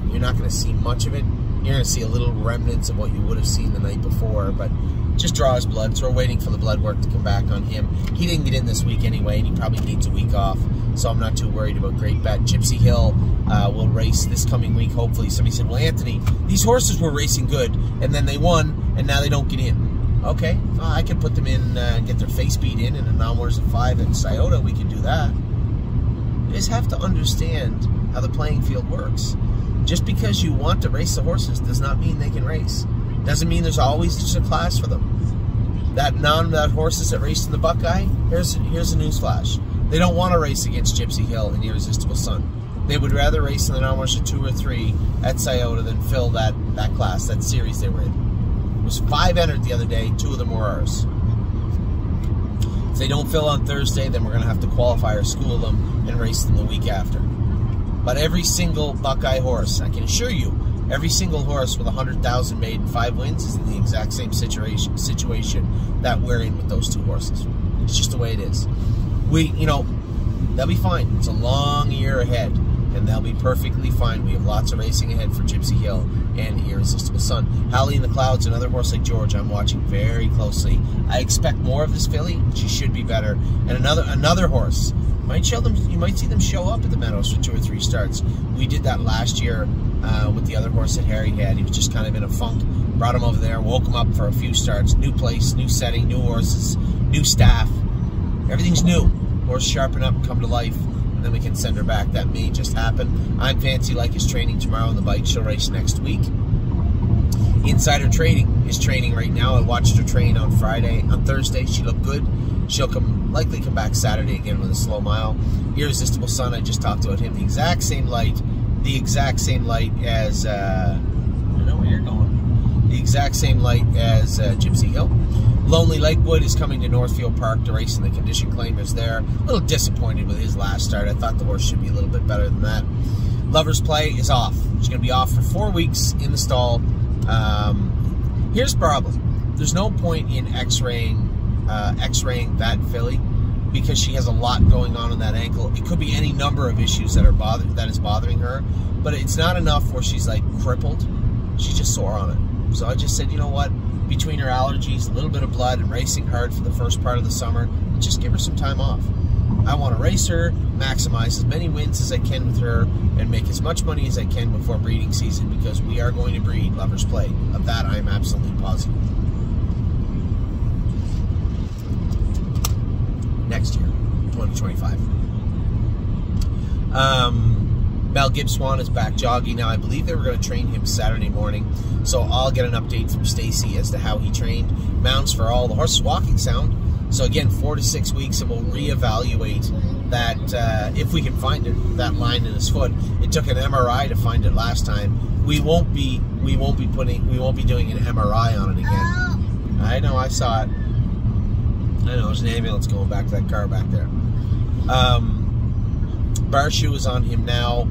you're not going to see much of it. You're going to see a little remnants of what you would have seen the night before, but just draw his blood. So we're waiting for the blood work to come back on him. He didn't get in this week anyway, and he probably needs a week off, so I'm not too worried about Great Bet. Gypsy Hill will race this coming week, hopefully. Somebody said, well, Anthony, these horses were racing good, and then they won, and now they don't get in. Okay, I can put them in and get their face beat in a non-winners of 5 at Scioto. We can do that. You just have to understand how the playing field works. Just because you want to race the horses does not mean they can race. Doesn't mean there's always just a class for them. That horses that raced in the Buckeye, here's a news flash. They don't want to race against Gypsy Hill and Irresistible Sun. They would rather race in the non-winners of 2 or 3 at Scioto than fill that class, that series they were in. It was 5 entered the other day, 2 of them were ours. If they don't fill on Thursday, then we're going to have to qualify or school them and race them the week after. But every single Buckeye horse, I can assure you, every single horse with 100,000 made and 5 wins is in the exact same situation that we're in with those 2 horses. It's just the way it is. They'll be fine. It's a long year ahead, and they'll be perfectly fine. We have lots of racing ahead for Gypsy Hill and Irresistible Sun. Howley in the Clouds, another horse like George, I'm watching very closely. I expect more of this filly. She should be better. And another horse. You might see them show up at the Meadows for 2 or 3 starts. We did that last year with the other horse that Harry had. He was just kind of in a funk. Brought him over there, woke him up for a few starts. New place, new setting, new horses, new staff. Everything's new. Horse sharpen up, come to life, and then we can send her back. That may just happen. I'm Fancy Like is training tomorrow on the bike. She'll race next week. Insider Trading is training right now. I watched her train on Thursday. She looked good. She'll likely come back Saturday again with a slow mile. Irresistible Sun, I just talked about him. The exact same light as I know where you're going. The exact same light as Gypsy Hill. Lonely Lakewood is coming to Northfield Park to race in the condition claimers there. A little disappointed with his last start. I thought the horse should be a little bit better than that. Lover's Play is off. She's going to be off for 4 weeks in the stall. Here's the problem. There's no point in x-raying that filly because she has a lot going on in that ankle. It could be any number of issues that is bothering her, but it's not enough where she's like crippled. She's just sore on it. So I just said, you know what? Between her allergies, a little bit of blood, and racing hard for the first part of the summer, just give her some time off. I want to race her, maximize as many wins as I can with her, and make as much money as I can before breeding season because we are going to breed Lover's Play. Of that, I am absolutely positive. Next year, 2025. Mel Gibbswan is back jogging now. I believe they were going to train him Saturday morning, so I'll get an update from Stacy as to how he trained. Mounts for all. The horse is walking sound. So again, 4 to 6 weeks, and we'll reevaluate that if we can find it, that line in his foot. It took an MRI to find it last time. We won't be doing an MRI on it again. I know, I saw it. I know, there's an ambulance going back to that car back there. Bar shoe is on him now.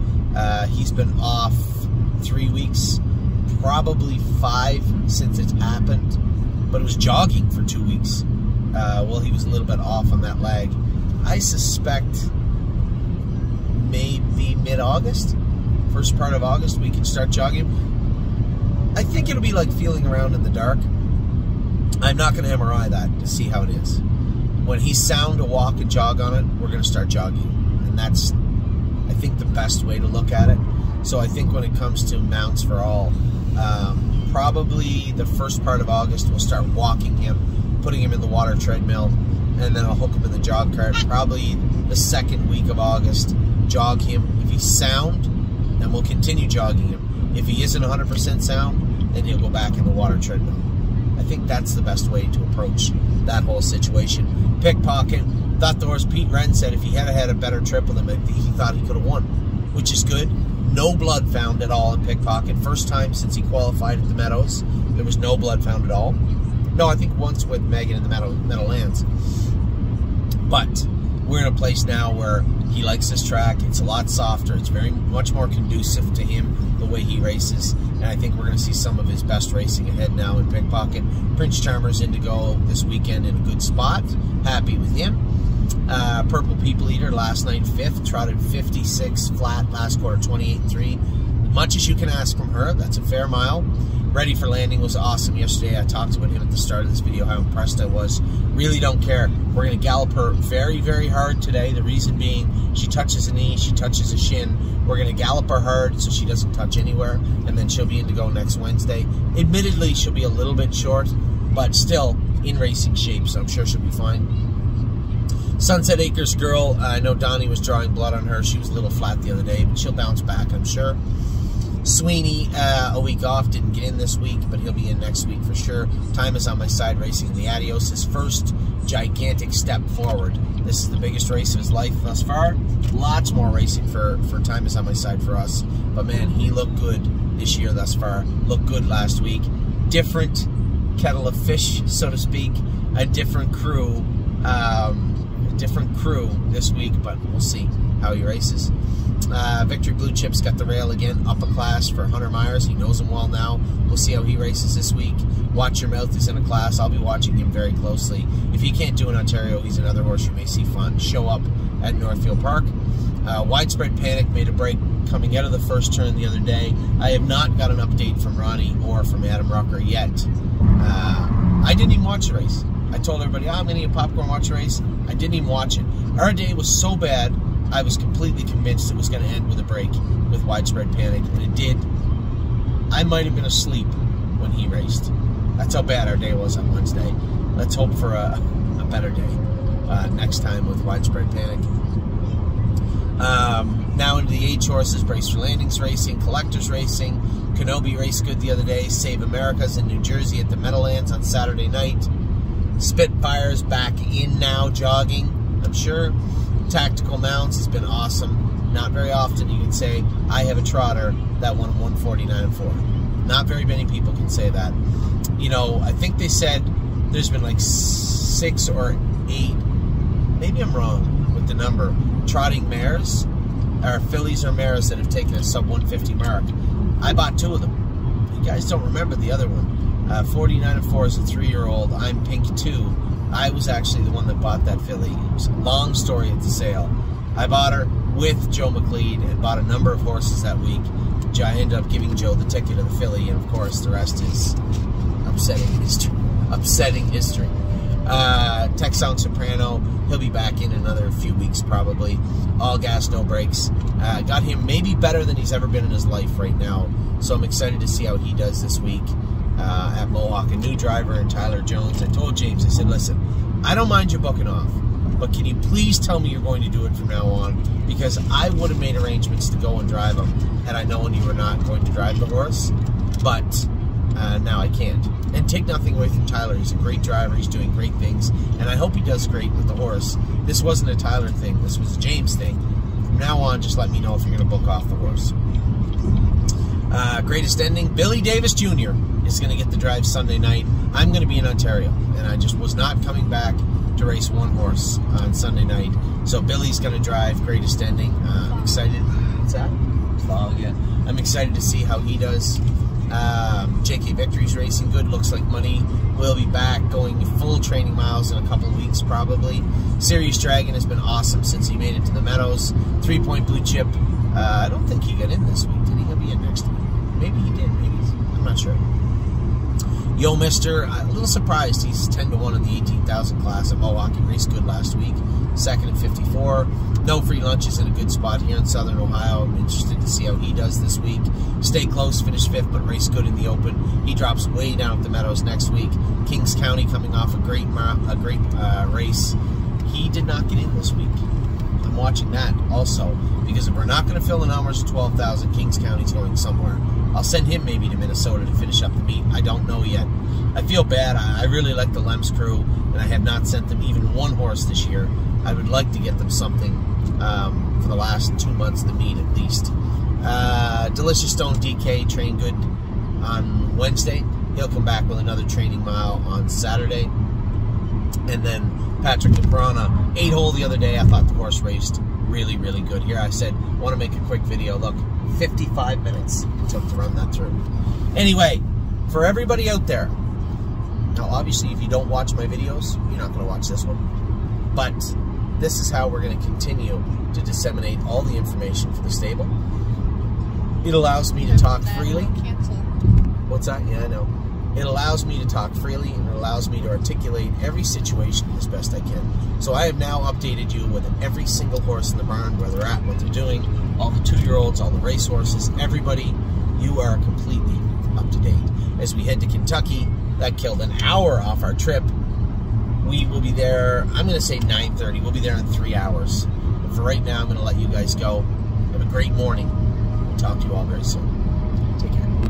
He's been off 3 weeks, probably 5 since it's happened, but it was jogging for 2 weeks. Well, he was a little bit off on that leg. I suspect maybe mid-August, first part of August, we can start jogging. I think it'll be like feeling around in the dark. I'm not going to MRI that to see how it is. When he's sound to walk and jog on it, we're going to start jogging. And that's, I think, the best way to look at it. So I think when it comes to Mounts for All, probably the first part of August, we'll start walking him, putting him in the water treadmill, and then I'll hook him in the jog cart. Probably the second week of August, jog him. If he's sound, then we'll continue jogging him. If he isn't 100% sound, then he'll go back in the water treadmill. I think that's the best way to approach that whole situation. Pickpocket, thought the horse, Pete Wren said if he had had a better trip with him, he thought he could have won, which is good. No blood found at all in Pickpocket. First time since he qualified at the Meadows. There was no blood found at all. No, I think once with Megan in the Meadowlands. But we're in a place now where he likes this track. It's a lot softer. It's very much more conducive to him, the way he races. And I think we're going to see some of his best racing ahead now in Pickpocket. Prince Charmer's in to go this weekend in a good spot. Happy with him. Purple People Eater last night 5th, trotted 56 flat, last quarter 28.3. Much as you can ask from her, that's a fair mile. Ready for Landing was awesome yesterday. I talked about him at the start of this video, how impressed I was. Really don't care. We're going to gallop her very, very hard today. The reason being, she touches a knee, she touches a shin. We're going to gallop her hard so she doesn't touch anywhere, and then she'll be in to go next Wednesday. Admittedly, she'll be a little bit short, but still in racing shape, so I'm sure she'll be fine. Sunset Acres Girl, I know Donnie was drawing blood on her. She was a little flat the other day, but she'll bounce back, I'm sure. Sweeney, a week off, didn't get in this week, but he'll be in next week for sure. Time Is On My Side racing the Adios, his first gigantic step forward. This is the biggest race of his life thus far. Lots more racing for Time Is On My Side for us. But man, he looked good this year thus far. Looked good last week. Different kettle of fish, so to speak. A different crew. This week, but we'll see how he races. Victory Blue Chip's got the rail again, up a class for Hunter Myers. He knows him well now. We'll see how he races this week. Watch Your Mouth is in a class. I'll be watching him very closely. If he can't do in Ontario, he's another horse you may see show up at Northfield Park. Widespread Panic made a break coming out of the first turn the other day. I have not got an update from Ronnie or from Adam Rucker yet. I didn't even watch the race. I told everybody, I'm going to get popcorn, watch the race. I didn't even watch it. Our day was so bad, I was completely convinced it was going to end with a break with Widespread Panic, and it did. I might have been asleep when he raced. That's how bad our day was on Wednesday. Let's hope for a better day next time with Widespread Panic. Now into the H horses, Brace for Landings racing, Collectors racing. Kenobi raced good the other day. Save America's in New Jersey at the Meadowlands on Saturday night. Spitfire's back in now, jogging, I'm sure. Tactical Mounts has been awesome. Not very often you can say, I have a trotter that won 149.4. Not very many people can say that. You know, I think they said there's been like 6 or 8, maybe I'm wrong with the number, trotting mares, or fillies or mares that have taken a sub 150 mark. I bought 2 of them. You guys don't remember the other one. 49.4 is a 3-year-old. I'm Pink 2. I was actually the one that bought that filly. It was a long story at the sale. I bought her with Joe McLeod and bought a number of horses that week. I ended up giving Joe the ticket of the filly, and of course the rest is upsetting history. Upsetting history. Texan Soprano, he'll be back in another few weeks probably. All gas, no brakes. Got him maybe better than he's ever been in his life right now. So I'm excited to see how he does this week. At Mohawk, a new driver, and Tyler Jones. I told James, I said, listen, I don't mind you booking off, but can you please tell me you're going to do it from now on? Because I would have made arrangements to go and drive him had I known you were not going to drive the horse, but now I can't. And take nothing away from Tyler. He's a great driver. He's doing great things, and I hope he does great with the horse. This wasn't a Tyler thing. This was a James thing. From now on, just let me know if you're going to book off the horse. Greatest Ending, Billy Davis Jr. is going to get the drive Sunday night. I'm going to be in Ontario, and I just was not coming back to race one horse on Sunday night. So Billy's going to drive Greatest Ending. I'm excited. What's that? vlog, yeah. I'm excited to see how he does. JK Victory's racing good. Looks like Money will be back going full training miles in a couple of weeks probably. Serious Dragon has been awesome since he made it to the Meadows. 3-point Blue Chip. I don't think he got in this week. Did he? He'll be in next week. Maybe he did. Maybe I'm not sure. Yo Mister, a little surprised. He's 10-1 in the 18,000 class at Mohawk. He raced good last week. Second at 54. No Free Lunch is in a good spot here in Southern Ohio. I'm interested to see how he does this week. Stay close, finished 5th, but raced good in the Open. He drops way down at the Meadows next week. Kings County coming off a great race. He did not get in this week. I'm watching that also, because if we're not going to fill the numbers of 12,000, Kings County's going somewhere. I'll send him maybe to Minnesota to finish up the meet. I don't know yet. I feel bad. I really like the Lems crew, and I have not sent them even one horse this year. I would like to get them something for the last 2 months of the meet at least. Delicious Stone DK trained good on Wednesday. He'll come back with another training mile on Saturday. And then Patrick DePrana, 8-hole the other day. I thought the horse raced really, really good. Here I said, I want to make a quick video. Look, 55 minutes it took to run that through. Anyway, for everybody out there, now obviously if you don't watch my videos, you're not going to watch this one. But this is how we're going to continue to disseminate all the information for the stable. It allows me to talk freely. What's that? Yeah, I know. It allows me to talk freely, and it allows me to articulate every situation as best I can. So I have now updated you with every single horse in the barn, where they're at, what they're doing, all the 2-year-olds, all the race horses, everybody. You are completely up to date. As we head to Kentucky, that killed an hour off our trip. We will be there, I'm going to say 9:30. We'll be there in 3 hours. But for right now, I'm going to let you guys go. Have a great morning. We'll talk to you all very soon. Take care.